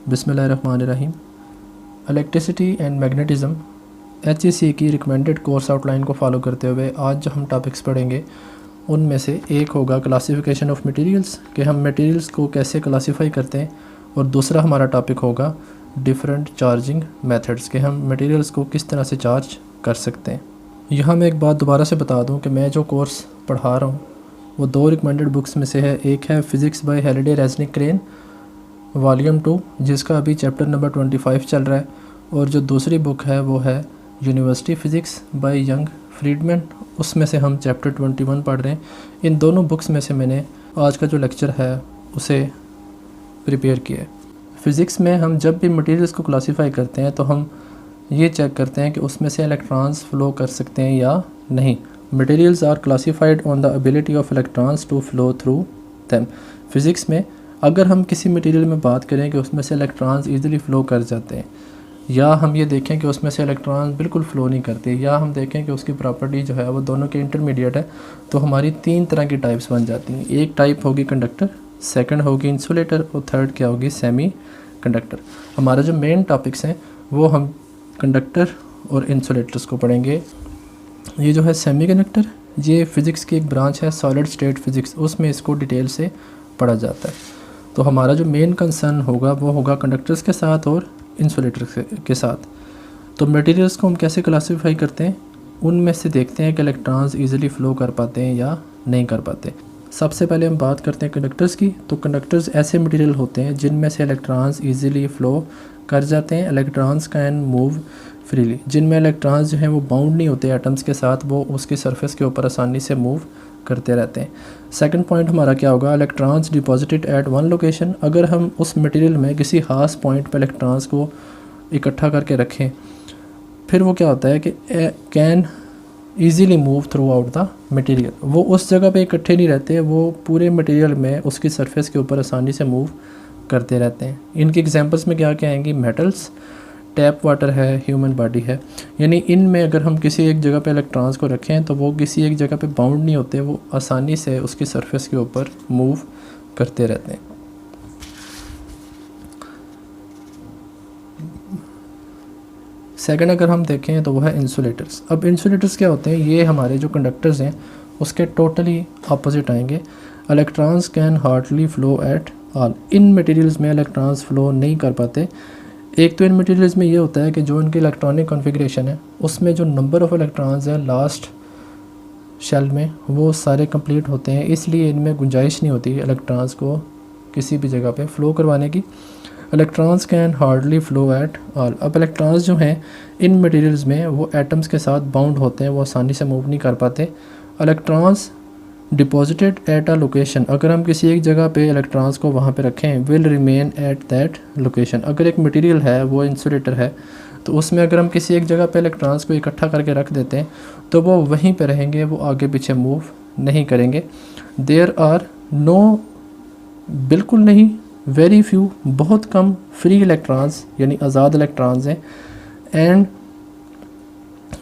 बिस्मिल्लाहिर्रहमानिर्रहीम। Electricity and magnetism HEC की recommended course outline को फॉलो करते हुए आज जो हम टॉपिक्स पढ़ेंगे उनमें से एक होगा क्लासिफिकेशन ऑफ मटेरियल्स, कि हम मटेरियल्स को कैसे क्लासीफाई करते हैं, और दूसरा हमारा टॉपिक होगा डिफरेंट चार्जिंग मेथड्स, कि हम मटेरियल्स को किस तरह से चार्ज कर सकते हैं। यहाँ मैं एक बात दोबारा से बता दूँ कि मैं जो कोर्स पढ़ा रहा हूँ वो 2 रिकमेंडेड बुक्स में से है। एक है physics by Halliday Resnick Krane volume 2, जिसका अभी चैप्टर नंबर 25 चल रहा है, और जो दूसरी बुक है वो है university physics by Young Freedman, उसमें से हम चैप्टर 21 पढ़ रहे हैं। इन दोनों बुक्स में से मैंने आज का जो लेक्चर है उसे प्रिपेयर किया है। फ़िज़िक्स में हम जब भी मटेरियल्स को क्लासीफाई करते हैं तो हम ये चेक करते हैं कि उसमें से इलेक्ट्रॉन्स फ़्लो कर सकते हैं या नहीं। Materials are classified on the ability of electrons to flow through them. Physics में अगर हम किसी मटेरियल में बात करें कि उसमें से इलेक्ट्रॉन्स ईज़िली फ़्लो कर जाते हैं, या हम ये देखें कि उसमें से इलेक्ट्रॉन्स बिल्कुल फ़्लो नहीं करते, या हम देखें कि उसकी प्रॉपर्टी जो है वो दोनों के इंटरमीडिएट है, तो हमारी 3 तरह की टाइप्स बन जाती हैं। एक टाइप होगी कंडक्टर, सेकंड होगी इंसुलेटर, और थर्ड क्या होगी, सेमी कंडक्टर। हमारा जो मेन टॉपिक्स हैं वो हम कंडक्टर और इंसुलेटर्स को पढ़ेंगे। ये जो है सेमी कंडक्टर, ये फ़िज़िक्स की एक ब्रांच है सॉलिड स्टेट फ़िज़िक्स, उसमें इसको डिटेल से पढ़ा जाता है। तो हमारा जो मेन कंसर्न होगा वो होगा कंडक्टर्स के साथ और इंसुलेटर्स के साथ। तो मटेरियल्स को हम कैसे क्लासीफाई करते हैं, उनमें से देखते हैं कि इलेक्ट्रॉन्स ईज़िली फ़्लो कर पाते हैं या नहीं कर पाते। सबसे पहले हम बात करते हैं कंडक्टर्स की। तो कंडक्टर्स ऐसे मटेरियल होते हैं जिनमें से इलेक्ट्रॉन्स ईज़िली फ़्लो कर जाते हैं। इलेक्ट्रॉन्स कैन मूव फ्रीली, जिनमें इलेक्ट्रॉन्स जो हैं वो बाउंड नहीं होते एटम्स के साथ, वो उसकी सरफेस के ऊपर आसानी से मूव करते रहते हैं। सेकंड पॉइंट हमारा क्या होगा, electrons deposited at one location. अगर हम उस मटेरियल में किसी खास पॉइंट पर इलेक्ट्रॉन्स को इकट्ठा करके रखें, फिर वो क्या होता है कि can easily move through out the material. वो उस जगह पे इकट्ठे नहीं रहते, वो पूरे मटेरियल में उसकी सरफेस के ऊपर आसानी से मूव करते रहते हैं। इनकी एग्जांपल्स में क्या क्या आएंगी, मेटल्स, टैप वाटर है, ह्यूमन बॉडी है। यानी इनमें अगर हम किसी एक जगह पे इलेक्ट्रॉन्स को रखें तो वो किसी एक जगह पे बाउंड नहीं होते, वो आसानी से उसकी सरफेस के ऊपर मूव करते रहते हैं। सेकंड अगर हम देखें तो वो है इंसुलेटर्स। अब इंसुलेटर्स क्या होते हैं, ये हमारे जो कंडक्टर्स हैं उसके टोटली अपोजिट आएंगे। Electrons can hardly flow at all. In materials में इलेक्ट्रॉन्स फ्लो नहीं कर पाते। एक तो इन मटेरियल्स में ये होता है कि जो इनकी इलेक्ट्रॉनिक कॉन्फ़िगरेशन है उसमें जो नंबर ऑफ़ इलेक्ट्रॉन्स हैं लास्ट शेल में वो सारे कंप्लीट होते हैं, इसलिए इनमें गुंजाइश नहीं होती इलेक्ट्रॉन्स को किसी भी जगह पे फ़्लो करवाने की। Electrons can hardly flow at all. अब इलेक्ट्रॉन्स जो हैं इन मटेरियल्स में वो एटम्स के साथ बाउंड होते हैं, वो आसानी से मूव नहीं कर पाते। Electrons deposited at a location, अगर हम किसी एक जगह पे इलेक्ट्रॉन्स को वहाँ पे रखें, will remain at that location. अगर एक मटेरियल है वो इंसुलेटर है तो उसमें अगर हम किसी एक जगह पे इलेक्ट्रॉन्स को इकट्ठा करके रख देते हैं तो वो वहीं पे रहेंगे, वो आगे पीछे मूव नहीं करेंगे। देयर आर नो, बिल्कुल नहीं, वेरी फ्यू, बहुत कम फ्री इलेक्ट्रॉन्स यानी आज़ाद इलेक्ट्रॉन्स हैं।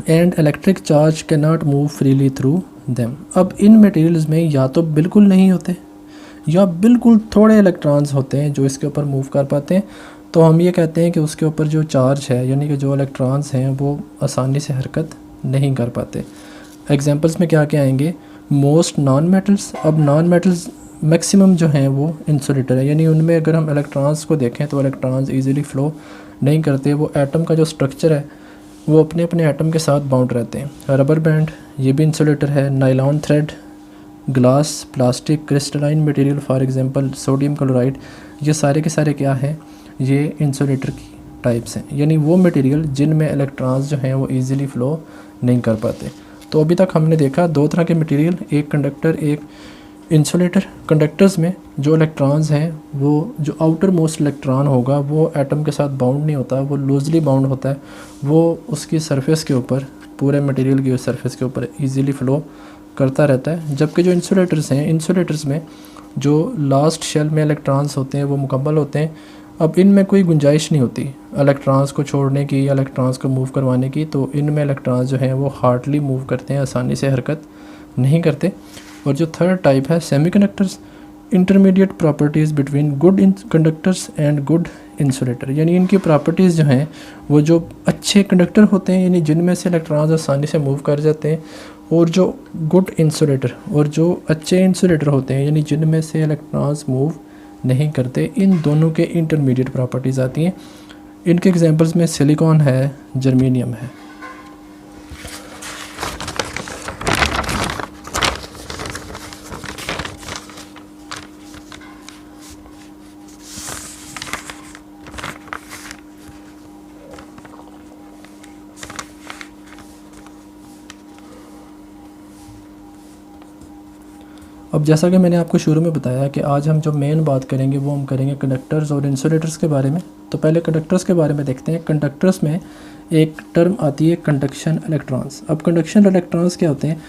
And electric charge can not move freely through them. अब इन मटेरियल्स में या तो बिल्कुल नहीं होते या बिल्कुल थोड़े इलेक्ट्रॉन्स होते हैं जो इसके ऊपर मूव कर पाते हैं, तो हम ये कहते हैं कि उसके ऊपर जो चार्ज है यानी कि जो इलेक्ट्रॉन्स हैं वो आसानी से हरकत नहीं कर पाते। एग्जांपल्स में क्या क्या आएंगे, मोस्ट नॉन मेटल्स। अब नॉन मेटल्स मैक्सिमम जो हैं वो इंसुलेटर है, यानी उनमें अगर हम इलेक्ट्रॉन्स को देखें तो इलेक्ट्रॉन्स ईज़िली फ़्लो नहीं करते, वो एटम का जो स्ट्रक्चर है वो अपने अपने एटम के साथ बाउंड रहते हैं। रबर बैंड, ये भी इंसुलेटर है। Nylon thread, glass, plastic, crystalline material for example sodium chloride, ये सारे के सारे क्या हैं, ये इंसुलेटर की टाइप्स हैं, यानी वो मटेरियल जिनमें इलेक्ट्रॉन्स जो हैं वो इजीली फ़्लो नहीं कर पाते। तो अभी तक हमने देखा 2 तरह के मटेरियल, एक कंडक्टर, एक इंसुलेटर। कंडक्टर्स में जो इलेक्ट्रॉन्स हैं वो जो आउटर मोस्ट इलेक्ट्रॉन होगा वो एटम के साथ बाउंड नहीं होता, वो लूजली बाउंड होता है, वो उसकी सरफेस के ऊपर, पूरे मटेरियल की सरफेस के ऊपर इजीली फ़्लो करता रहता है। जबकि जो इंसुलेटर्स हैं, इंसुलेटर्स में जो लास्ट शेल में इलेक्ट्रॉन्स होते हैं वो मुकम्मल होते हैं। अब इनमें कोई गुंजाइश नहीं होती इलेक्ट्रॉन्स को छोड़ने की या इलेक्ट्रॉन्स को मूव करवाने की, तो इनमें इलेक्ट्रॉन्स जो हैं वो हार्डली मूव करते हैं, आसानी से हरकत नहीं करते। और जो थर्ड टाइप है semiconductors, intermediate properties between good conductors and good insulator, यानी इनकी प्रॉपर्टीज़ जो हैं वो जो अच्छे कंडक्टर होते हैं यानी जिनमें से इलेक्ट्रॉन्स आसानी से मूव कर जाते हैं, और जो गुड इंसुलेटर और जो अच्छे इंसुलेटर होते हैं यानी जिनमें से इलेक्ट्रॉन्स मूव नहीं करते, इन दोनों के इंटरमीडिएट प्रॉपर्टीज़ आती हैं। इनके एग्जांपल्स में सिलिकॉन है, जर्मेनियम है। अब जैसा कि मैंने आपको शुरू में बताया कि आज हम जो मेन बात करेंगे वो हम करेंगे कंडक्टर्स और इंसुलेटर्स के बारे में। तो पहले कंडक्टर्स के बारे में देखते हैं। कंडक्टर्स में एक टर्म आती है कंडक्शन इलेक्ट्रॉन्स। अब कंडक्शन इलेक्ट्रॉन्स क्या होते हैं?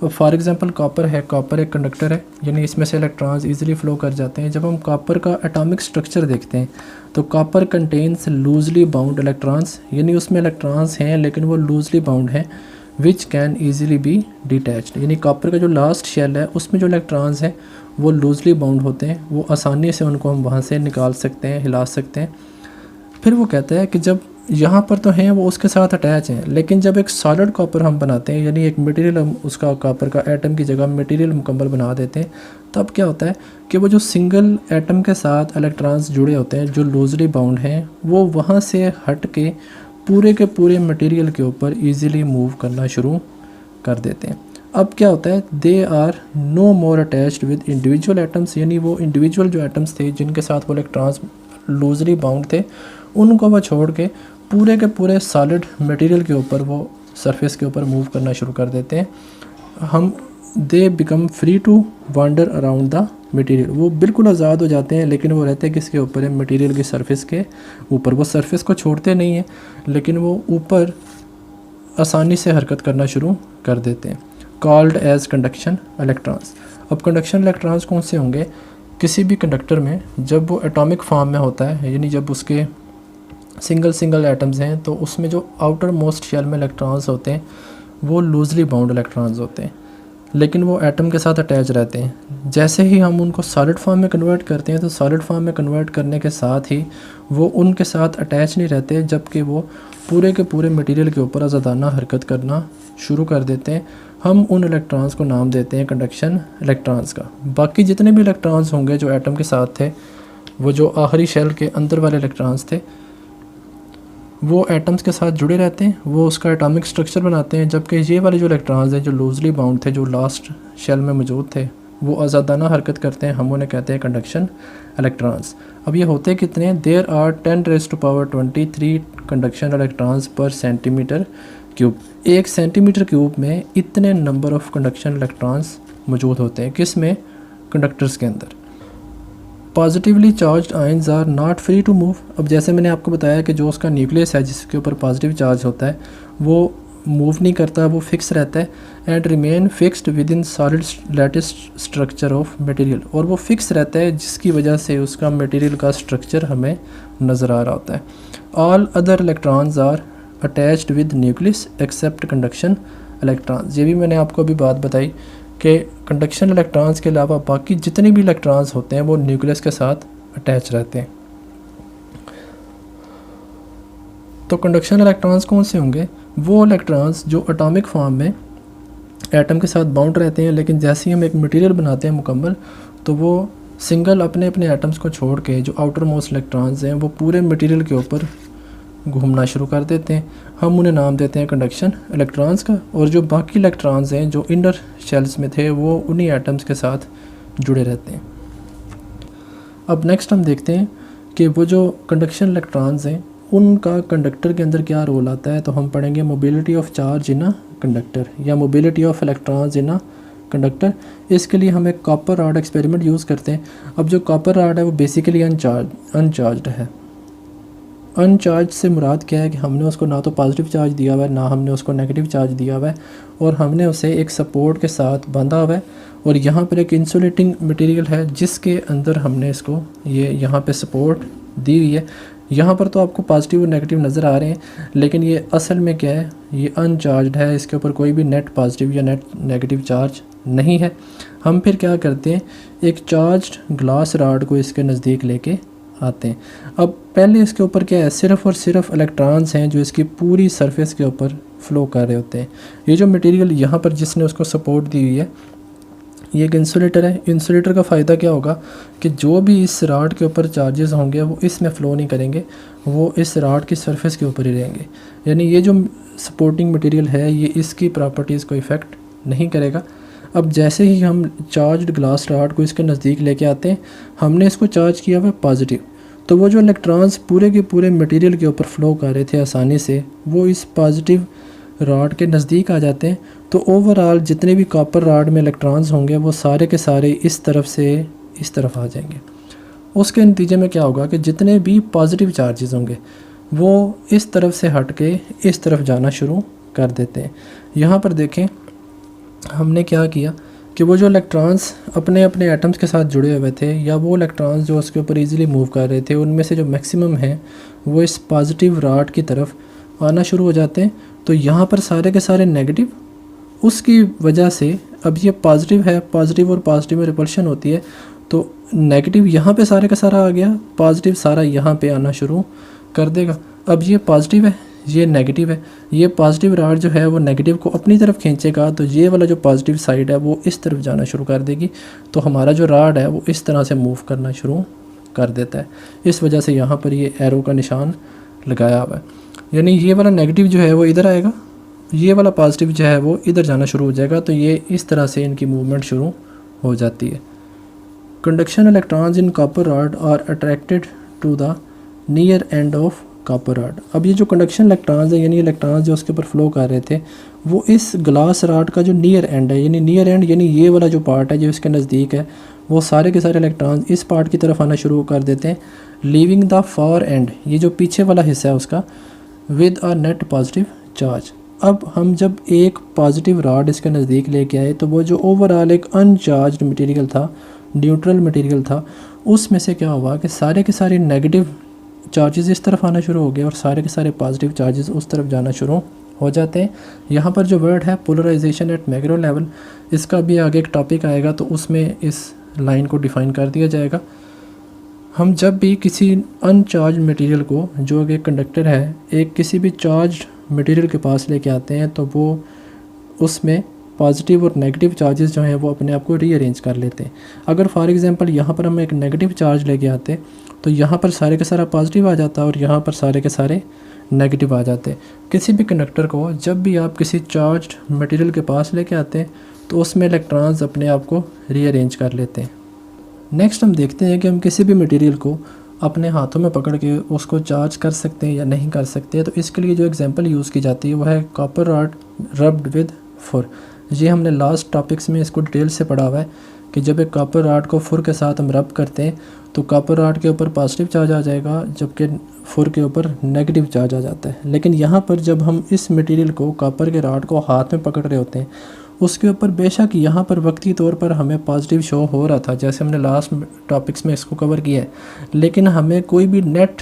फॉर एग्जांपल कॉपर है, कॉपर एक कंडक्टर है, यानी इसमें से इलेक्ट्रॉन्स इजीली फ्लो कर जाते हैं। जब हम कॉपर का एटॉमिक स्ट्रक्चर देखते हैं तो copper contains loosely bound electrons, यानी उसमें इलेक्ट्रॉन्स हैं लेकिन वो लूजली बाउंड हैं, which can easily be detached, यानी कॉपर का जो लास्ट शेल है उसमें जो इलेक्ट्रॉन्स हैं वो लूजली बाउंड होते हैं, वो आसानी से उनको हम वहाँ से निकाल सकते हैं, हिला सकते हैं। फिर वो कहता है कि जब यहाँ पर तो हैं वो उसके साथ अटैच हैं, लेकिन जब एक सॉलिड कॉपर हम बनाते हैं यानी एक मटेरियल हम उसका कॉपर का एटम की जगह मटेरियल मुकम्मल बना देते हैं, तब क्या होता है कि वो जो सिंगल एटम के साथ इलेक्ट्रॉन्स जुड़े होते हैं जो लूजली बाउंड हैं, वो वहाँ से हट के पूरे मटेरियल के ऊपर इजीली मूव करना शुरू कर देते हैं। अब क्या होता है, they are no more attached with individual atoms, यानी वो इंडिविजुअल जो एटम्स थे जिनके साथ वो इलेक्ट्रॉन्स लूजली बाउंड थे उनको वो छोड़ के पूरे सॉलिड मटेरियल के ऊपर, वो सरफेस के ऊपर मूव करना शुरू कर देते हैं। हम they become free to wander around the material, वो बिल्कुल आज़ाद हो जाते हैं, लेकिन वो रहते हैं किसके ऊपर है? मटेरियल की सरफेस के ऊपर। वो सरफेस को छोड़ते नहीं हैं लेकिन वो ऊपर आसानी से हरकत करना शुरू कर देते हैं। Called as conduction electrons. अब कंडक्शन इलेक्ट्रॉन्स कौन से होंगे? किसी भी कंडक्टर में जब वो एटॉमिक फॉर्म में होता है, यानी जब उसके सिंगल एटम्स हैं, तो उसमें जो आउटर मोस्ट शेल में इलेक्ट्रॉन्स होते हैं वो लूजली बाउंड इलेक्ट्रॉन्स होते हैं, लेकिन वो एटम के साथ अटैच रहते हैं। जैसे ही हम उनको सॉलिड फॉर्म में कन्वर्ट करते हैं तो सॉलिड फॉर्म में कन्वर्ट करने के साथ ही वो उनके साथ अटैच नहीं रहते, जबकि वो पूरे मटेरियल के ऊपर आज़ादाना हरकत करना शुरू कर देते हैं। हम उन इलेक्ट्रॉन्स को नाम देते हैं कंडक्शन इलेक्ट्रॉन्स का। बाकी जितने भी इलेक्ट्रॉन्स होंगे जो एटम के साथ थे, वो जो आखिरी शेल के अंदर वाले इलेक्ट्रॉन्स थे, वो एटम्स के साथ जुड़े रहते हैं, वो उसका एटॉमिक स्ट्रक्चर बनाते हैं, जबकि ये वाले जो इलेक्ट्रॉन्स हैं जो लूजली बाउंड थे, जो लास्ट शेल में मौजूद थे, वो आज़ादाना हरकत करते हैं। हम उन्हें कहते हैं कंडक्शन इलेक्ट्रॉन्स। अब ये होते कितने हैं? देयर आर 10⁻23 कंडक्शन इलेक्ट्रॉन्स पर सेंटीमीटर क्यूब। 1 सेंटीमीटर क्यूब में इतने नंबर ऑफ कंडक्शन इलेक्ट्रॉन्स मौजूद होते हैं। किस में? कंडक्टर्स के अंदर। Positively charge ions are not free to move. अब जैसे मैंने आपको बताया कि जो उसका न्यूक्लियस है जिसके ऊपर पॉजिटिव चार्ज होता है वो मूव नहीं करता, वो फिक्स रहता है। And remain fixed with in solid lattice structure of material, और वो फिक्स रहता है जिसकी वजह से उसका मटेरियल का स्ट्रक्चर हमें नज़र आ रहा होता है। All other electrons are attached with nucleus except conduction electrons. ये भी मैंने आपको अभी बात बताई कि कंडक्शन इलेक्ट्रॉन्स के अलावा बाकी जितने भी इलेक्ट्रॉन्स होते हैं वो न्यूक्लियस के साथ अटैच रहते हैं। तो कंडक्शन इलेक्ट्रॉन्स कौन से होंगे? वो इलेक्ट्रॉन्स जो एटॉमिक फॉर्म में एटम के साथ बाउंड रहते हैं, लेकिन जैसे ही हम एक मटेरियल बनाते हैं मुकम्मल, तो वो सिंगल अपने एटम्स को छोड़ के जो आउटर मोस्ट इलेक्ट्रॉन्स हैं वो पूरे मटेरियल के ऊपर घूमना शुरू कर देते हैं। हम उन्हें नाम देते हैं कंडक्शन इलेक्ट्रॉन्स का, और जो बाकी इलेक्ट्रॉन्स हैं जो इनर शेल्स में थे वो उन्हीं एटम्स के साथ जुड़े रहते हैं। अब नेक्स्ट हम देखते हैं कि वो जो कंडक्शन इलेक्ट्रॉन्स हैं उनका कंडक्टर के अंदर क्या रोल आता है। तो हम पढ़ेंगे mobility of charge in a conductor या mobility of electrons in a conductor. इसके लिए हम एक कॉपर रॉड एक्सपेरिमेंट यूज़ करते हैं। अब जो कॉपर रॉड है वो बेसिकली अनचार्ज्ड है। अनचार्ज से मुराद क्या है कि हमने उसको ना तो पॉजिटिव चार्ज दिया हुआ है ना हमने उसको नेगेटिव चार्ज दिया हुआ है, और हमने उसे एक सपोर्ट के साथ बांधा हुआ है, और यहाँ पर एक इंसुलेटिंग मटेरियल है जिसके अंदर हमने इसको ये यहाँ पे सपोर्ट दी हुई है। यहाँ पर तो आपको पॉजिटिव और नेगेटिव नज़र आ रहे हैं, लेकिन ये असल में क्या है, ये अनचार्ज्ड है, इसके ऊपर कोई भी नेट पॉजिटिव या नेट नेगेटिव चार्ज नहीं है। हम फिर क्या करते हैं, एक चार्ज्ड ग्लास रॉड को इसके नज़दीक लेके आते हैं। अब पहले इसके ऊपर क्या है, सिर्फ़ और सिर्फ इलेक्ट्रॉन्स हैं जो इसकी पूरी सरफेस के ऊपर फ़्लो कर रहे होते हैं। ये जो मटेरियल यहाँ पर जिसने उसको सपोर्ट दी हुई है ये एक इंसुलेटर है। इंसुलेटर का फ़ायदा क्या होगा कि जो भी इस रॉड के ऊपर चार्जेस होंगे वो इसमें फ़्लो नहीं करेंगे, वो इस रॉड की सरफेस के ऊपर ही रहेंगे। यानी ये जो सपोर्टिंग मटेरियल है ये इसकी प्रॉपर्टीज़ को इफ़ेक्ट नहीं करेगा। अब जैसे ही हम चार्ज्ड ग्लास रॉड को इसके नज़दीक लेके आते हैं, हमने इसको चार्ज किया हुआ पॉजिटिव, तो वो जो इलेक्ट्रॉन्स पूरे के पूरे मटेरियल के ऊपर फ़्लो कर रहे थे आसानी से, वो इस पॉजिटिव रॉड के नज़दीक आ जाते हैं। तो ओवरऑल जितने भी कॉपर रॉड में इलेक्ट्रॉन्स होंगे वो सारे के सारे इस तरफ से इस तरफ आ जाएंगे। उसके नतीजे में क्या होगा कि जितने भी पॉजिटिव चार्जेस होंगे वो इस तरफ से हट के इस तरफ जाना शुरू कर देते हैं। यहाँ पर देखें हमने क्या किया कि वो जो इलेक्ट्रॉन्स अपने अपने एटम्स के साथ जुड़े हुए थे या वो इलेक्ट्रॉन्स जो उसके ऊपर इजीली मूव कर रहे थे, उनमें से जो मैक्सिमम है वो इस पॉजिटिव रॉड की तरफ आना शुरू हो जाते हैं। तो यहाँ पर सारे के सारे नेगेटिव, उसकी वजह से अब ये पॉजिटिव है, पॉजिटिव और पॉजिटिव में रिपल्शन होती है, तो नेगेटिव यहाँ पे सारे का सारा आ गया, पॉजिटिव सारा यहाँ पे आना शुरू कर देगा। अब ये पॉजिटिव है, ये नेगेटिव है, ये पॉजिटिव रॉड जो है वो नेगेटिव को अपनी तरफ खींचेगा, तो ये वाला जो पॉजिटिव साइड है वो इस तरफ जाना शुरू कर देगी। तो हमारा जो रॉड है वो इस तरह से मूव करना शुरू कर देता है। इस वजह से यहाँ पर ये एरो का निशान लगाया हुआ है। यानी ये वाला नेगेटिव जो है वो इधर आएगा, ये वाला पॉजिटिव जो है वो इधर जाना शुरू हो जाएगा। तो ये इस तरह से इनकी मूवमेंट शुरू हो जाती है। Conduction electrons in copper rod are attracted to the near end of copper rod. अब ये जो कंडक्शन इलेक्ट्रॉन्स है यानी इलेक्ट्रॉन्स जो उसके ऊपर फ्लो कर रहे थे वो इस ग्लास रॉड का जो नियर एंड है, यानी नियर एंड यानी ये वाला जो पार्ट है जो इसके नज़दीक है, वो सारे के सारे इलेक्ट्रॉन्स इस पार्ट की तरफ आना शुरू कर देते हैं, लीविंग द फार एंड, ये जो पीछे वाला हिस्सा है उसका, with a net positive charge. अब हम जब एक पॉजिटिव रॉड इसके नज़दीक लेके आए तो वो जो ओवरऑल एक अनचार्ज्ड मटेरियल था, न्यूट्रल मटेरियल था, उसमें से क्या हुआ कि सारे के सारे नेगेटिव चार्जेस इस तरफ आना शुरू हो गए और सारे के सारे पॉजिटिव चार्जेस उस तरफ जाना शुरू हो जाते हैं। यहाँ पर जो वर्ड है पोलराइजेशन एट मैक्रो लेवल, इसका भी आगे एक टॉपिक आएगा तो उसमें इस लाइन को डिफ़ाइन कर दिया जाएगा। हम जब भी किसी अनचार्ज मटेरियल को, जो एक कंडक्टर है, एक किसी भी चार्ज मटेरियल के पास लेके आते हैं तो वो उसमें पॉजिटिव और नेगेटिव चार्जेस जो हैं वो अपने आप को रीअरेंज कर लेते हैं। अगर फॉर एग्जांपल यहाँ पर हम एक नेगेटिव चार्ज लेके आते तो यहाँ पर सारे के सारा पॉजिटिव आ जाता और यहाँ पर सारे के सारे नेगेटिव आ जाते। किसी भी कंडक्टर को जब भी आप किसी चार्ज्ड मटेरियल के पास लेके आते हैं तो उसमें इलेक्ट्रॉन्स अपने आप को रीअरेंज कर लेते हैं। नेक्स्ट हम देखते हैं कि हम किसी भी मटेरियल को अपने हाथों में पकड़ के उसको चार्ज कर सकते हैं या नहीं कर सकते। तो इसके लिए जो एग्जांपल यूज़ की जाती है वो है कॉपर रॉड रब्ड विद फुर। ये हमने लास्ट टॉपिक्स में इसको डिटेल से पढ़ा हुआ है कि जब एक कॉपर रॉड को फुर के साथ हम रब करते हैं तो कॉपर रॉड के ऊपर पॉजिटिव चार्ज आ जाएगा जबकि फुर के ऊपर नेगेटिव चार्ज आ जाता है। लेकिन यहाँ पर जब हम इस मटेरियल को, कॉपर के रॉड को हाथ में पकड़ रहे होते हैं, उसके ऊपर बेशक यहाँ पर वक्ती तौर पर हमें पॉजिटिव शो हो रहा था, जैसे हमने लास्ट टॉपिक्स में इसको कवर किया है, लेकिन हमें कोई भी नेट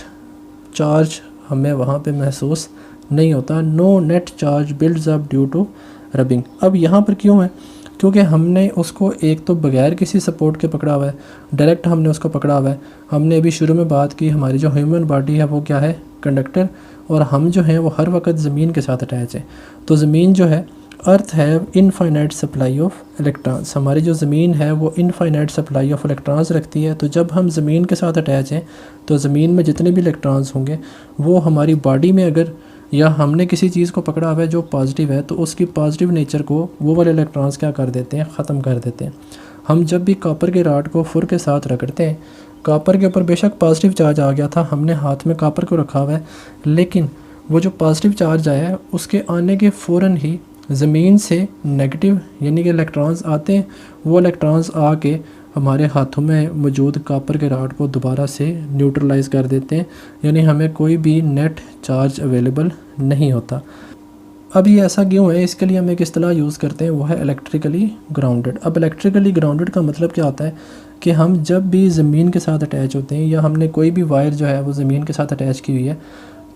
चार्ज हमें वहाँ पे महसूस नहीं होता। No net charge builds up due to rubbing. अब यहाँ पर क्यों है? क्योंकि हमने उसको एक तो बगैर किसी सपोर्ट के पकड़ा हुआ है, डायरेक्ट हमने उसको पकड़ा हुआ है। हमने अभी शुरू में बात की हमारी जो ह्यूमन बॉडी है वो क्या है? कंडक्टर। और हम जो हैं वो हर वक्त ज़मीन के साथ अटैच है। तो ज़मीन जो है, अर्थ है इनफाइनाइट सप्लाई ऑफ इलेक्ट्रॉन्स। हमारी जो ज़मीन है वो इनफाइनाइट सप्लाई ऑफ इलेक्ट्रॉन्स रखती है। तो जब हम ज़मीन के साथ अटैच हैं तो ज़मीन में जितने भी इलेक्ट्रॉन्स होंगे वो हमारी बॉडी में, अगर या हमने किसी चीज़ को पकड़ा हुआ है जो पॉजिटिव है, तो उसकी पॉजिटिव नेचर को वो वाले इलेक्ट्रॉन्स क्या कर देते हैं? ख़त्म कर देते हैं। हम जब भी कॉपर के रॉड को फुर के साथ रगड़ते हैं, कॉपर के ऊपर बेशक पॉजिटिव चार्ज आ गया था, हमने हाथ में कॉपर को रखा हुआ है, लेकिन वो जो पॉजिटिव चार्ज आया है उसके आने के फ़ौरन ही ज़मीन से नेगेटिव यानी कि इलेक्ट्रॉन्स आते हैं। वो इलेक्ट्रॉन्स आके हमारे हाथों में मौजूद कॉपर के रॉड को दोबारा से न्यूट्रलाइज़ कर देते हैं, यानी हमें कोई भी नेट चार्ज अवेलेबल नहीं होता। अब ये ऐसा क्यों है? इसके लिए हम एक इस्तेलाह यूज़ करते हैं, वो है इलेक्ट्रिकली ग्राउंडेड। अब इलेक्ट्रिकली ग्राउंडेड का मतलब क्या होता है कि हम जब भी ज़मीन के साथ अटैच होते हैं या हमने कोई भी वायर जो है वो ज़मीन के साथ अटैच की हुई है,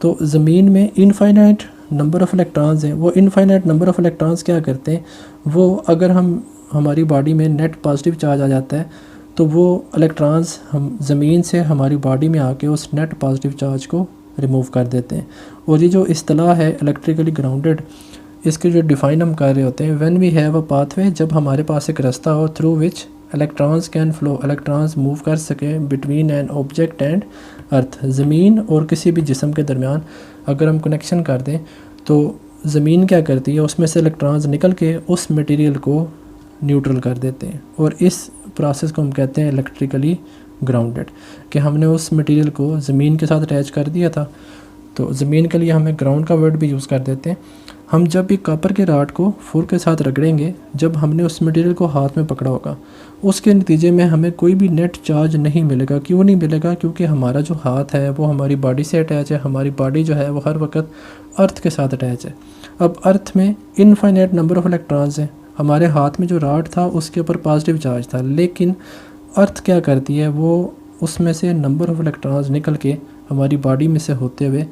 तो ज़मीन में इनफाइनाइट नंबर ऑफ़ इलेक्ट्रॉन्स हैं। वो इनफाइनाइट नंबर ऑफ़ इलेक्ट्रॉन्स क्या करते हैं, वो अगर हमारी बॉडी में नेट पॉजिटिव चार्ज आ जाता है तो वो इलेक्ट्रॉन्स हम ज़मीन से हमारी बॉडी में आके उस नेट पॉजिटिव चार्ज को रिमूव कर देते हैं। और ये जो इस्तिलाह है इलेक्ट्रिकली ग्राउंडेड, इसके जो डिफ़ाइन हम कर रहे होते हैं, when we have a pathway, जब हमारे पास एक रास्ता हो through which electrons can flow, electrons move कर सकें between an object and earth, ज़मीन और किसी भी जिस्म के दरमियान अगर हम कनेक्शन कर दें तो ज़मीन क्या करती है, उसमें से इलेक्ट्रॉन्स निकल के उस मटेरियल को न्यूट्रल कर देते हैं। और इस प्रोसेस को हम कहते हैं इलेक्ट्रिकली ग्राउंडेड, कि हमने उस मटेरियल को ज़मीन के साथ अटैच कर दिया था। तो ज़मीन के लिए हमें ग्राउंड का वर्ड भी यूज़ कर देते हैं। हम जब भी कॉपर के राड को फुर के साथ रगड़ेंगे, जब हमने उस मटेरियल को हाथ में पकड़ा होगा, उसके नतीजे में हमें कोई भी नेट चार्ज नहीं मिलेगा। क्यों नहीं मिलेगा? क्योंकि हमारा जो हाथ है वो हमारी बॉडी से अटैच है, हमारी बॉडी जो है वो हर वक्त अर्थ के साथ अटैच है। अब अर्थ में इनफाइनाइट नंबर ऑफ इलेक्ट्रॉन्स हैं। हमारे हाथ में जो राड था उसके ऊपर पॉजिटिव चार्ज था, लेकिन अर्थ क्या करती है, वो उसमें से नंबर ऑफ इलेक्ट्रॉन्स निकल के हमारी बॉडी में से होते हुए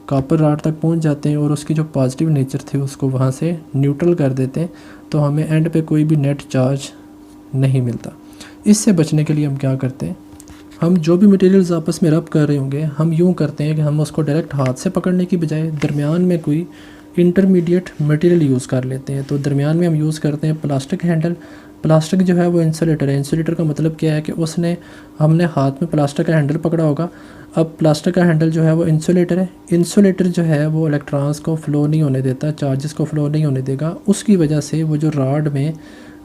कॉपर राड तक पहुंच जाते हैं और उसकी जो पॉजिटिव नेचर थी उसको वहाँ से न्यूट्रल कर देते हैं। तो हमें एंड पे कोई भी नेट चार्ज नहीं मिलता। इससे बचने के लिए हम क्या करते हैं, हम जो भी मटेरियल्स आपस में रब कर रहे होंगे, हम यूँ करते हैं कि हम उसको डायरेक्ट हाथ से पकड़ने की बजाय दरमियान में कोई इंटरमीडिएट मटेरियल यूज़ कर लेते हैं। तो दरमियान में हम यूज़ करते हैं प्लास्टिक हैंडल। प्लास्टिक जो है वो इंसुलेटर है। इंसुलेटर का मतलब क्या है कि हमने हाथ में प्लास्टिक का हैंडल पकड़ा होगा। अब प्लास्टिक का हैंडल जो है वो इंसुलेटर है। इंसुलेटर जो है वो इलेक्ट्रॉन्स को फ़्लो नहीं होने देता, चार्जेस को फ़्लो नहीं होने देगा। उसकी वजह से वो जो रॉड में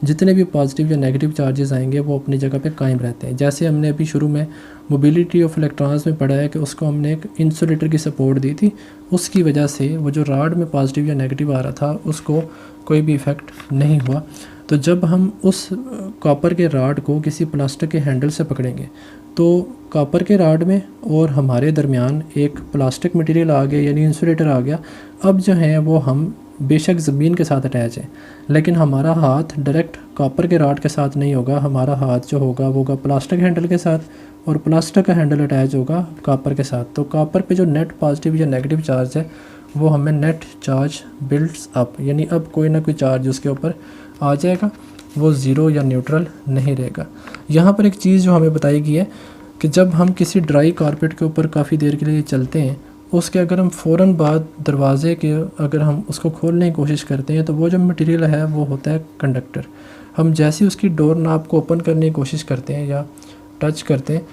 जितने भी पॉजिटिव या नेगेटिव चार्जेस आएंगे वो अपनी जगह पे कायम रहते हैं। जैसे हमने अभी शुरू में मोबिलिटी ऑफ इलेक्ट्रॉन्स में पढ़ा है कि उसको हमने एक इंसुलेटर की सपोर्ट दी थी, उसकी वजह से वो जो रॉड में पॉजिटिव या नेगेटिव आ रहा था उसको कोई भी इफ़ेक्ट नहीं हुआ। तो जब हम उस कॉपर के रॉड को किसी प्लास्टिक के हैंडल से पकड़ेंगे तो कॉपर के रॉड में और हमारे दरमियान एक प्लास्टिक मटेरियल आ गया, यानी इंसुलेटर आ गया। अब जो है वो हम बेशक ज़मीन के साथ अटैच है, लेकिन हमारा हाथ डायरेक्ट कॉपर के रॉड के साथ नहीं होगा। हमारा हाथ जो होगा वो होगा प्लास्टिक हैंडल के साथ, और प्लास्टिक का हैंडल अटैच होगा कॉपर के साथ। तो कॉपर पे जो नेट पॉजिटिव या नेगेटिव चार्ज है वो हमें नेट चार्ज बिल्ड्स अप, यानी अब कोई ना कोई चार्ज उसके ऊपर आ जाएगा, वो ज़ीरो या न्यूट्रल नहीं रहेगा। यहाँ पर एक चीज़ जो हमें बताई गई है कि जब हम किसी ड्राई कारपेट के ऊपर काफ़ी देर के लिए चलते हैं, उसके अगर हम फ़ौरन बाद दरवाज़े के अगर हम उसको खोलने की कोशिश करते हैं तो वो जो मटेरियल है वो होता है कंडक्टर। हम जैसे उसकी डोर नॉब को ओपन करने की कोशिश करते हैं या टच करते हैं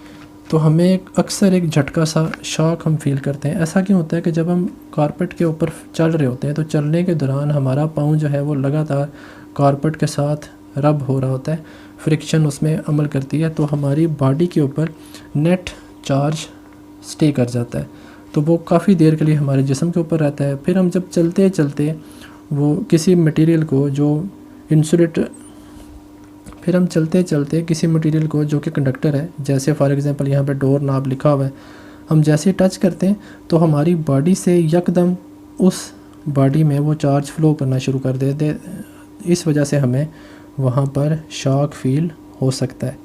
तो हमें अक्सर एक झटका सा शॉक हम फील करते हैं। ऐसा क्यों होता है कि जब हम कारपेट के ऊपर चल रहे होते हैं तो चलने के दौरान हमारा पाँव जो है वो लगातार कारपेट के साथ रब हो रहा होता है, फ्रिक्शन उसमें अमल करती है, तो हमारी बॉडी के ऊपर नेट चार्ज स्टे कर जाता है। तो वो काफ़ी देर के लिए हमारे जिस्म के ऊपर रहता है। फिर हम जब चलते चलते वो किसी मटेरियल को जो इंसुलेटर फिर हम चलते चलते किसी मटेरियल को जो कि कंडक्टर है, जैसे फॉर एग्जांपल यहाँ पे डोर नॉब लिखा हुआ है, हम जैसे टच करते हैं तो हमारी बॉडी से यकदम उस बॉडी में वो चार्ज फ्लो करना शुरू कर देते। इस वजह से हमें वहाँ पर शॉक फील हो सकता है,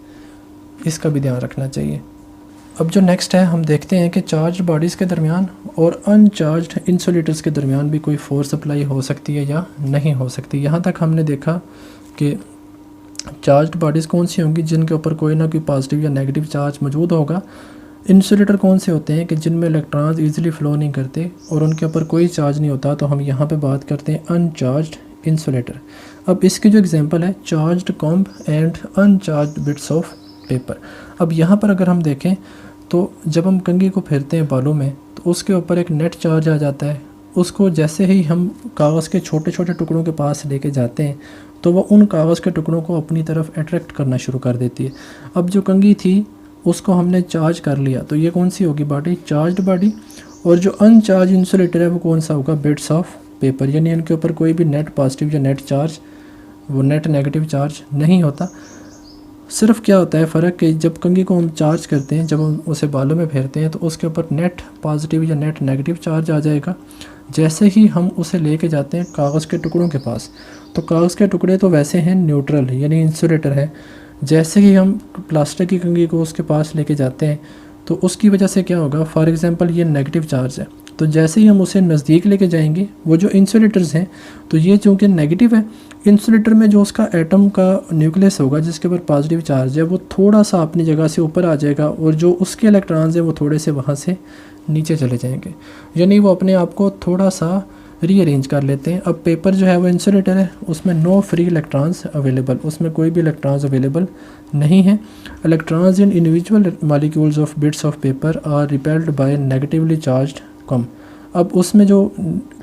इसका भी ध्यान रखना चाहिए। अब जो नेक्स्ट है हम देखते हैं कि चार्ज बॉडीज़ के दरमियान और अनचार्ज इंसुलेटर्स के दरमियान भी कोई फोर्स सप्लाई हो सकती है या नहीं हो सकती। यहाँ तक हमने देखा कि चार्ज बॉडीज़ कौन सी होंगी जिनके ऊपर कोई ना कोई पॉजिटिव या नेगेटिव चार्ज मौजूद होगा। इंसुलेटर कौन से होते हैं कि जिनमें इलेक्ट्रॉन्स ईजिली फ़्लो नहीं करते और उनके ऊपर कोई चार्ज नहीं होता। तो हम यहाँ पे बात करते हैं अनचार्ज्ड इंसुलेटर। अब इसकी जो एग्जांपल है charged comb and uncharged bits of paper. अब यहाँ पर अगर हम देखें तो जब हम कंघी को फेरते हैं बालों में तो उसके ऊपर एक नेट चार्ज आ जाता है। उसको जैसे ही हम कागज़ के छोटे छोटे टुकड़ों के पास लेके जाते हैं तो वह उन कागज़ के टुकड़ों को अपनी तरफ अट्रैक्ट करना शुरू कर देती है। अब जो कंघी थी उसको हमने चार्ज कर लिया तो ये कौन सी होगी बॉडी, चार्ज्ड बॉडी। और जो अनचार्ज इंसुलेटर है वो कौन सा होगा, बिट्स ऑफ पेपर, यानी इनके ऊपर कोई भी नेट पॉजिटिव या नेट चार्ज, वो नेट नेगेटिव चार्ज नहीं होता। सिर्फ क्या होता है फ़र्क कि जब कंघी को हम चार्ज करते हैं, जब हम उसे बालों में फेरते हैं तो उसके ऊपर नेट पॉजिटिव या नेट नेगेटिव चार्ज आ जाएगा। जैसे ही हम उसे लेके जाते हैं कागज़ के टुकड़ों के पास तो कागज़ के टुकड़े तो वैसे हैं न्यूट्रल यानी इंसुलेटर है। जैसे ही हम प्लास्टिक की कंघी को उसके पास लेके जाते हैं तो उसकी वजह से क्या होगा, फॉर एग्ज़ाम्पल ये नेगेटिव चार्ज है, तो जैसे ही हम उसे नज़दीक लेके जाएंगे, वो जो इंसुलेटर्स हैं, तो ये चूँकि नेगेटिव है, इंसुलेटर में जो उसका एटम का न्यूक्लियस होगा जिसके ऊपर पॉजिटिव चार्ज है, वो थोड़ा सा अपनी जगह से ऊपर आ जाएगा और जो उसके इलेक्ट्रॉन्स हैं वो थोड़े से वहाँ से नीचे चले जाएंगे, यानी वो अपने आप को थोड़ा सा रीअरेंज कर लेते हैं। अब पेपर जो है वो इंसुलेटर है, उसमें नो फ्री इलेक्ट्रॉन्स अवेलेबल, उसमें कोई भी इलेक्ट्रॉन्स अवेलेबल नहीं है। Electrons in individual molecules of bits of paper are repelled by negatively charged comb. अब उसमें जो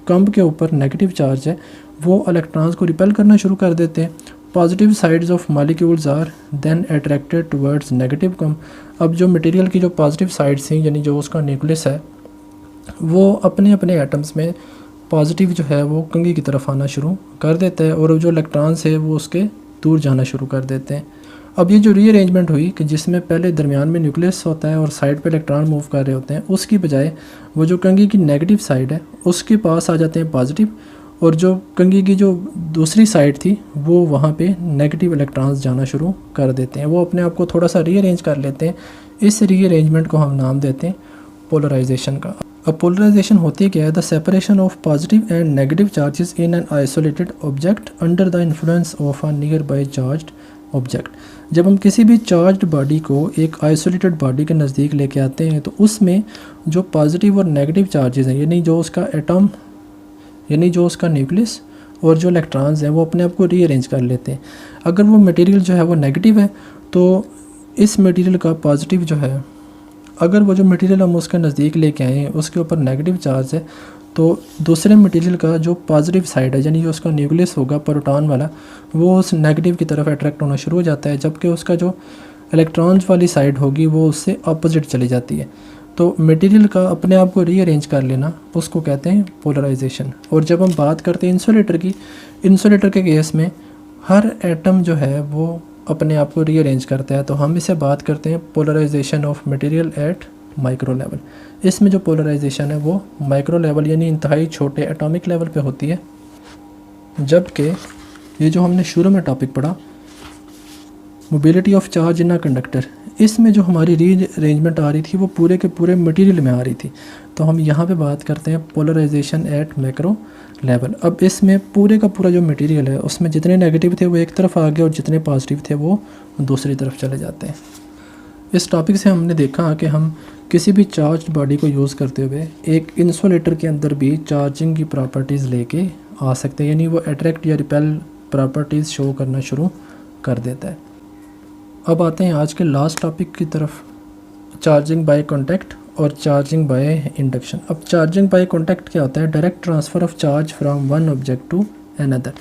कम के ऊपर नेगेटिव चार्ज है वो इलेक्ट्रॉन्स को रिपेल करना शुरू कर देते हैं। Positive sides of molecules are then attracted towards negative comb. अब जो मटेरियल की जो पॉजिटिव साइड्स हैं, यानी जो उसका न्यूक्लियस है, वो अपने अपने एटम्स में पॉजिटिव जो है वो कंघी की तरफ आना शुरू कर देता है और जो इलेक्ट्रॉन्स है वो उसके दूर जाना शुरू कर देते हैं। अब ये जो रीअरेंजमेंट हुई कि जिसमें पहले दरमियान में न्यूक्लियस होता है और साइड पे इलेक्ट्रॉन मूव कर रहे होते हैं, उसकी बजाय वो जो कंघी की नेगेटिव साइड है उसके पास आ जाते हैं पॉजिटिव, और जो कंघी की जो दूसरी साइड थी वो वहाँ पे नेगेटिव इलेक्ट्रॉन्स जाना शुरू कर देते हैं, वो अपने आप को थोड़ा सा रीअरेंज कर लेते हैं। इस रीअरेंजमेंट को हम नाम देते हैं पोलराइजेशन का। अब पोलराइजेशन होती है क्या है, the separation of positive and negative charges in an isolated object under the influence of a near by charged object. जब हम किसी भी चार्ज्ड बॉडी को एक आइसोलेटेड बॉडी के नज़दीक लेके आते हैं तो उसमें जो पॉजिटिव और नेगेटिव चार्जेस हैं, यानी जो उसका एटम, यानी जो उसका न्यूक्लियस और जो इलेक्ट्रॉन्स हैं, वो अपने आप को रीअरेंज कर लेते हैं। अगर वो मटेरियल जो है वो नेगेटिव है तो इस मटेरियल का पॉजिटिव जो है, अगर वो जो मटेरियल हम उसके नज़दीक लेके आए हैं उसके ऊपर नेगेटिव चार्ज है, तो दूसरे मटेरियल का जो पॉजिटिव साइड है, यानी जो उसका न्यूक्लियस होगा प्रोटॉन वाला, वो उस नेगेटिव की तरफ अट्रैक्ट होना शुरू हो जाता है, जबकि उसका जो इलेक्ट्रॉन्स वाली साइड होगी वो उससे अपोजिट चली जाती है। तो मटेरियल का अपने आप को रीअरेंज कर लेना उसको कहते हैं पोलराइजेशन। और जब हम बात करते हैं इंसुलेटर की, इंसुलेटर के केस में हर एटम जो है वो अपने आप को रीअरेंज करता है, तो हम इसे बात करते हैं polarisation of material at micro level. इसमें जो पोलराइजेशन है वो माइक्रो लेवल यानी इंतहाई छोटे एटॉमिक लेवल पे होती है, जबकि ये जो हमने शुरू में टॉपिक पढ़ा mobility of charge in a conductor, इसमें जो हमारी रीअरेंजमेंट आ रही थी वो पूरे के पूरे मटेरियल में आ रही थी। तो हम यहाँ पे बात करते हैं पोलराइजेशन एट मैक्रो लेवल। अब इसमें पूरे का पूरा जो मटेरियल है उसमें जितने नेगेटिव थे वो एक तरफ आ गए और जितने पॉजिटिव थे वो दूसरी तरफ चले जाते हैं। इस टॉपिक से हमने देखा कि हम किसी भी चार्ज्ड बॉडी को यूज़ करते हुए एक इंसुलेटर के अंदर भी चार्जिंग की प्रॉपर्टीज़ लेके आ सकते हैं, यानी वो अट्रैक्ट या रिपेल प्रॉपर्टीज़ शो करना शुरू कर देता है। अब आते हैं आज के लास्ट टॉपिक की तरफ, चार्जिंग बाय कॉन्टैक्ट और चार्जिंग बाय इंडक्शन। अब चार्जिंग बाय कॉन्टैक्ट क्या होता है, direct transfer of charge from one object to another.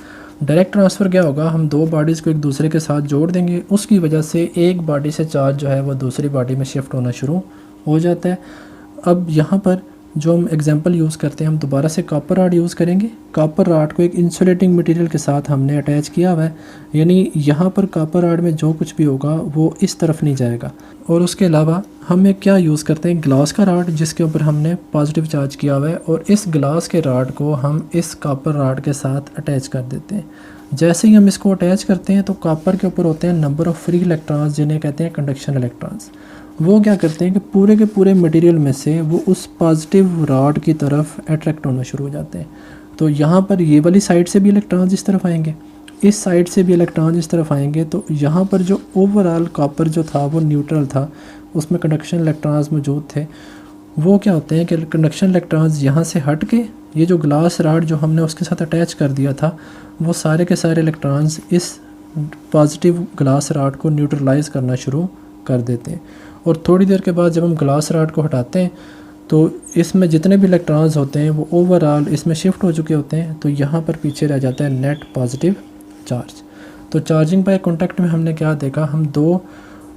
Direct transfer क्या होगा, हम दो बॉडीज़ को एक दूसरे के साथ जोड़ देंगे, उसकी वजह से एक बॉडी से चार्ज जो है वो दूसरी बॉडी में शिफ्ट होना शुरू हो जाता है। अब यहाँ पर जो हम एग्जांपल यूज़ करते हैं, हम दोबारा से कॉपर रॉड यूज़ करेंगे। कॉपर रॉड को एक इंसुलेटिंग मटेरियल के साथ हमने अटैच किया हुआ है, यानी यहाँ पर कॉपर रॉड में जो कुछ भी होगा वो इस तरफ नहीं जाएगा। और उसके अलावा हम एक क्या यूज़ करते हैं, ग्लास का रॉड जिसके ऊपर हमने पॉजिटिव चार्ज किया हुआ है, और इस ग्लास के रॉड को हम इस कॉपर रॉड के साथ अटैच कर देते हैं। जैसे ही हम इसको अटैच करते हैं तो कॉपर के ऊपर होते हैं नंबर ऑफ़ फ्री इलेक्ट्रॉन्स जिन्हें कहते हैं कंडक्शन इलेक्ट्रॉन्स। वो क्या करते हैं कि पूरे के पूरे मटेरियल में से वो उस पॉजिटिव रॉड की तरफ अट्रैक्ट होना शुरू हो जाते हैं। तो यहाँ पर ये वाली साइड से भी इलेक्ट्रॉन्स इस तरफ आएंगे, इस साइड से भी इलेक्ट्रॉन्स इस तरफ आएंगे। तो यहाँ पर जो ओवरऑल कॉपर जो था वो न्यूट्रल था, उसमें कंडक्शन इलेक्ट्रॉन्स मौजूद थे। वो क्या होते हैं कि कंडक्शन इलेक्ट्रॉन्स यहाँ से हट के ये जो ग्लास रॉड जो हमने उसके साथ अटैच कर दिया था, वो सारे के सारे इलेक्ट्रॉन्स इस पॉजिटिव ग्लास रॉड को न्यूट्रलाइज करना शुरू कर देते हैं। और थोड़ी देर के बाद जब हम ग्लास रॉड को हटाते हैं तो इसमें जितने भी इलेक्ट्रॉन्स होते हैं वो ओवरऑल इसमें शिफ्ट हो चुके होते हैं। तो यहाँ पर पीछे रह जाता है नेट पॉजिटिव चार्ज। तो चार्जिंग बाय कॉन्टैक्ट में हमने क्या देखा, हम दो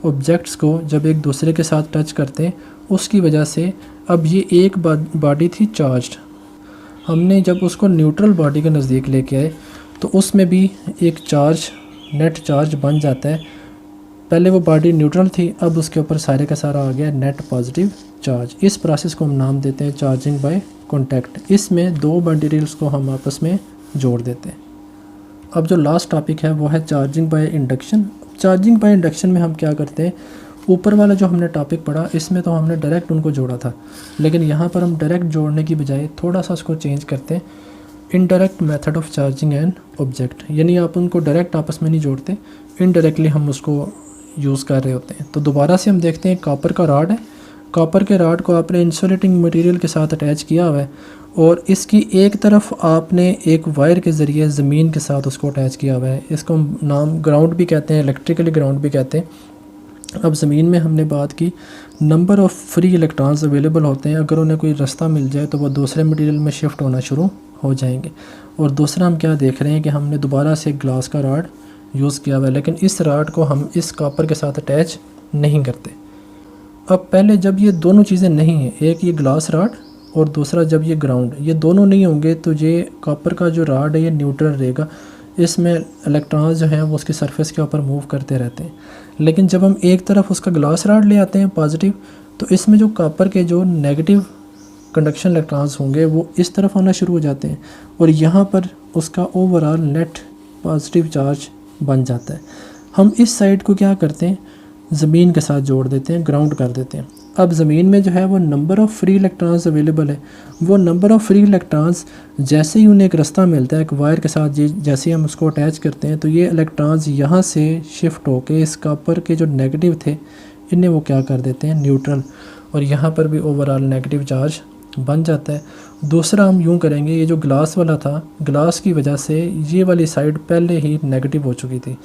ऑब्जेक्ट्स को जब एक दूसरे के साथ टच करते हैं उसकी वजह से अब ये एक बॉडी थी चार्ज्ड, हमने जब उसको न्यूट्रल बॉडी के नज़दीक लेके आए तो उसमें भी एक चार्ज नेट चार्ज बन जाता है। पहले वो बॉडी न्यूट्रल थी, अब उसके ऊपर सारे का सारा आ गया नेट पॉजिटिव चार्ज। इस प्रोसेस को हम नाम देते हैं चार्जिंग बाय कॉन्टैक्ट। इसमें दो मटेरियल्स को हम आपस में जोड़ देते हैं। अब जो लास्ट टॉपिक है वो है charging by induction. Charging by induction में हम क्या करते हैं, ऊपर वाला जो हमने टॉपिक पढ़ा इसमें तो हमने डायरेक्ट उनको जोड़ा था, लेकिन यहाँ पर हम डायरेक्ट जोड़ने की बजाय थोड़ा सा उसको चेंज करते हैं, indirect method of charging an object, यानी आप उनको डायरेक्ट आपस में नहीं जोड़ते, इनडायरेक्टली हम उसको यूज़ कर रहे होते हैं। तो दोबारा से हम देखते हैं कॉपर का रॉड है, कॉपर के रॉड को आपने इंसुलेटिंग मटेरियल के साथ अटैच किया हुआ है और इसकी एक तरफ आपने एक वायर के ज़रिए ज़मीन के साथ उसको अटैच किया हुआ है। इसको हम नाम ग्राउंड भी कहते हैं, इलेक्ट्रिकली ग्राउंड भी कहते हैं। अब ज़मीन में हमने बात की number of free electrons available होते हैं, अगर उन्हें कोई रास्ता मिल जाए तो वो दूसरे मटेरियल में शिफ्ट होना शुरू हो जाएंगे। और दूसरा हम क्या देख रहे हैं कि हमने दोबारा से ग्लास का रॉड यूज़ किया हुआ है, लेकिन इस रॉड को हम इस कॉपर के साथ अटैच नहीं करते। अब पहले जब ये दोनों चीज़ें नहीं हैं, एक ये ग्लास रॉड और दूसरा जब ये ग्राउंड, ये दोनों नहीं होंगे तो ये कॉपर का जो रॉड है ये न्यूट्रल रहेगा, इसमें इलेक्ट्रॉन्स जो हैं वो उसकी सरफेस के ऊपर मूव करते रहते हैं। लेकिन जब हम एक तरफ उसका ग्लास रॉड ले आते हैं पॉजिटिव, तो इसमें जो कॉपर के जो नेगेटिव कंडक्शन इलेक्ट्रॉन्स होंगे वो इस तरफ आना शुरू हो जाते हैं और यहाँ पर उसका ओवरऑल नेट पॉजिटिव चार्ज बन जाता है। हम इस साइड को क्या करते हैं, ज़मीन के साथ जोड़ देते हैं, ग्राउंड कर देते हैं। अब ज़मीन में जो है वो number of free electrons available है, वो नंबर ऑफ़ फ्री इलेक्ट्रॉन्स जैसे ही उन्हें एक रास्ता मिलता है एक वायर के साथ, जैसे हम उसको अटैच करते हैं तो ये इलेक्ट्रॉन्स यहाँ से शिफ्ट होके इस कॉपर के जो नेगेटिव थे इन्हें वो क्या कर देते हैं, न्यूट्रल, और यहाँ पर भी ओवरऑल नेगेटिव चार्ज बन जाता है। दूसरा हम यूँ करेंगे, ये जो ग्लास वाला था, ग्लास की वजह से ये वाली साइड पहले ही नेगेटिव हो चुकी थी,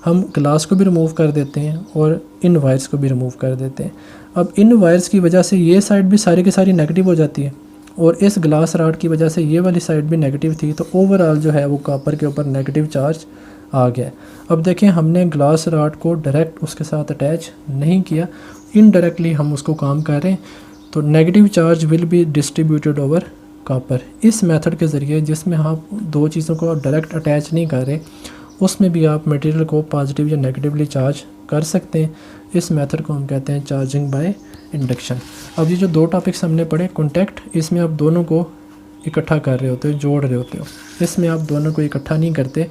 हम ग्लास को भी रिमूव कर देते हैं और इन वायर्स को भी रिमूव कर देते हैं। अब इन वायर्स की वजह से ये साइड भी सारी की सारी नेगेटिव हो जाती है और इस ग्लास रॉड की वजह से ये वाली साइड भी नेगेटिव थी, तो ओवरऑल जो है वो कॉपर के ऊपर नेगेटिव चार्ज आ गया। अब देखें, हमने ग्लास रॉड को डायरेक्ट उसके साथ अटैच नहीं किया, इनडायरेक्टली हम उसको काम कर रहे हैं, तो negative charge will be distributed over copper. इस मेथड के ज़रिए जिसमें आप दो चीज़ों को डायरेक्ट अटैच नहीं कर रहे, उसमें भी आप मटेरियल को पॉजिटिव या नेगेटिवली चार्ज कर सकते हैं। इस मेथड को हम कहते हैं चार्जिंग बाय इंडक्शन। अब ये जो दो टॉपिक्स हमने पढ़े, कॉन्टैक्ट, इसमें आप दोनों को इकट्ठा कर रहे होते हो, जोड़ रहे होते हो, इसमें आप दोनों को इकट्ठा नहीं करते,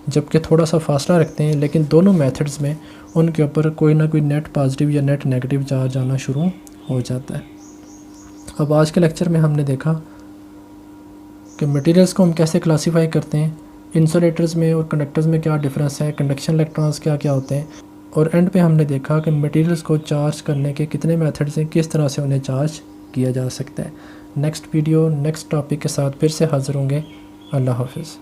जबकि थोड़ा सा फासला रखते हैं, लेकिन दोनों मेथड्स में उनके ऊपर कोई ना कोई नेट पॉजिटिव या नेट नेगेटिव चार्ज आना शुरू हो जाता है। अब आज के लेक्चर में हमने देखा कि मटेरियल्स को हम कैसे क्लासीफाई करते हैं, इंसुलेटर्स में और कंडक्टर्स में क्या डिफरेंस है, कंडक्शन इलेक्ट्रॉन्स क्या क्या होते हैं, और एंड पे हमने देखा कि मटेरियल्स को चार्ज करने के कितने मेथड्स हैं, किस तरह से उन्हें चार्ज किया जा सकता है। नेक्स्ट वीडियो नेक्स्ट टॉपिक के साथ फिर से हाज़िर होंगे। अल्लाह हाफ़िज़।